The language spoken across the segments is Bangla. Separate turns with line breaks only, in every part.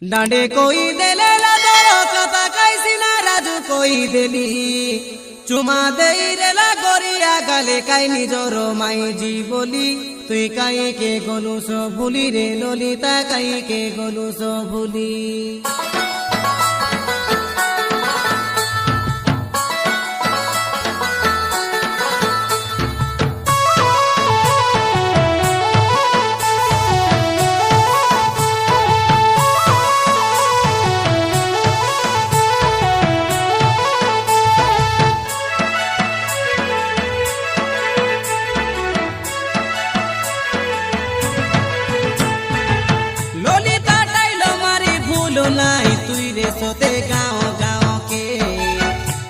डांडे कोई देले लगरो कथा कैसी ना राजू कोई देली चुमा देई रेला गोरिया गाले काई निजरो माई जी बोली तुई काई के गोलू सो भूली रे ललिता काई के गोलू सो भूली নাই তুই রে সোতে গাঁও গাঁও কে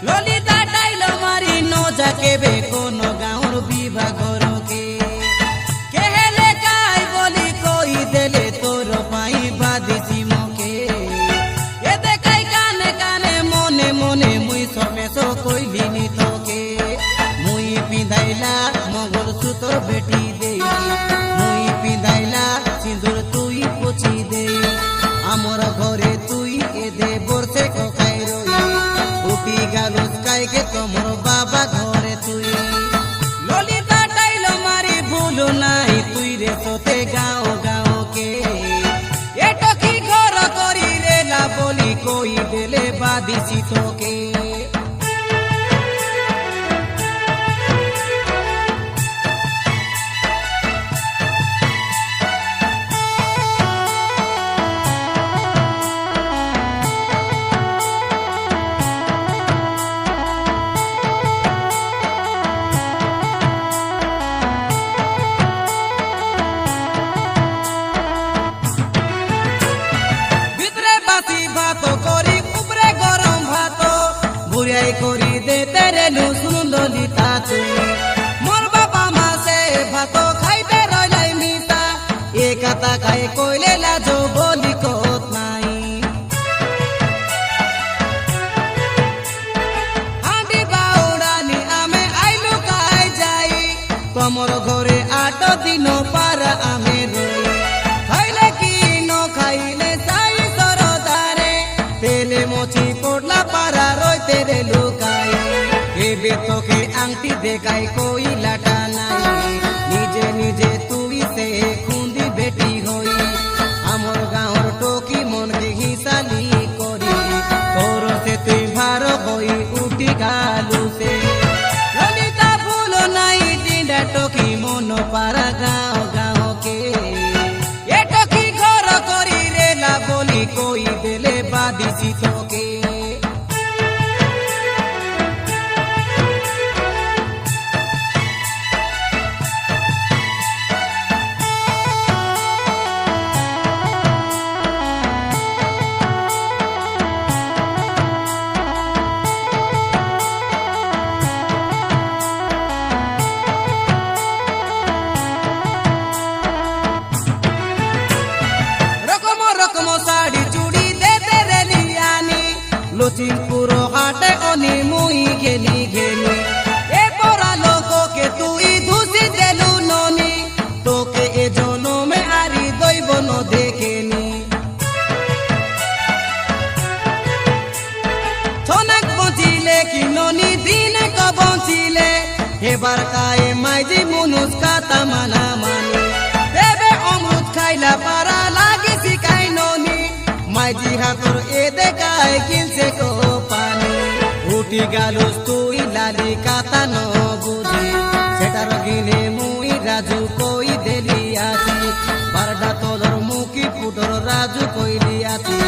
ললিতা ডাইল মারি ন যাকে বে কোন গাঁওর বিভাগর কে কেহেলে কাই বলি কই দেলে তোর পাই বাদিছি মকে এ দেখাই কানে কানে মনে মনে মুই সমেস কইলি নি তোকে মুই পিঁধাইলা মগল সুতোর বেটি দেই মুই পিঁধাইলা সিঁদুর তুই পুছি দেই আমার ঘরে তুই এদে বর্ষে কোকাই রই উঠি গালুস কাইকে তোমার বাবা ঘরে তুই ললিতা টাইল মারি ভুল নাই তুই রে সোতে গাঁও গাঁও কে এটো কি ঘর করি রে না বলি কই দেলে বাদিছি তোকে করি দে তেরে লুসুন ললিতা তুই মোর বাবা মাসে ভাত খাইতে রইলাই মিতা এ কথা খাই কইলে লাজো বলি কত নাই হাঁডি বাউড়ানি আমি আইলু কাই যাই তোমার ঘরে 8 দিন পার আমি রই খাইলে কি ন খাইলে যাই সরদারে তেলে মছি পড়লা পারা রইতে রে তোকে আংটি দেখাই কই লাটা নাই নিজে নিজে তুই সে খুন্দি বেটি হই আমার গাঁর টকি মনকে হিসালি করি তোর সে তুই ভার হই উঠি গালু সে ললিতা ভুল নাই দিদা টকি মন পারা গাঁও গাঁও কে এ টকি ঘর করি রে না বলি কই দেলে বাদিছি তোকে লচিনপুর হাটে অনি মুই গেলি গেলি এ পড়া লোককে তুই ধুসি দেলু ননি তোকে এ জনমে আরি দইব ন দেখেনি ছনাক বঞ্চিলে কি ননি দিনে ক বঞ্চিলে এবার কায়ে মাইজি মুনুস কাতা মানা মানি দেবে অমৃত খাইলা পারা লাগি শিকাই ননি মাইজি হাতর এ দেখায় কিনছে কো পানি উঠি গালুস তুই লালি কাতা ন বুঝি সেটার গিনে মুই রাজু কই দেলি আছি বারডা তোর মুখি ফুটর রাজু কইলি আছি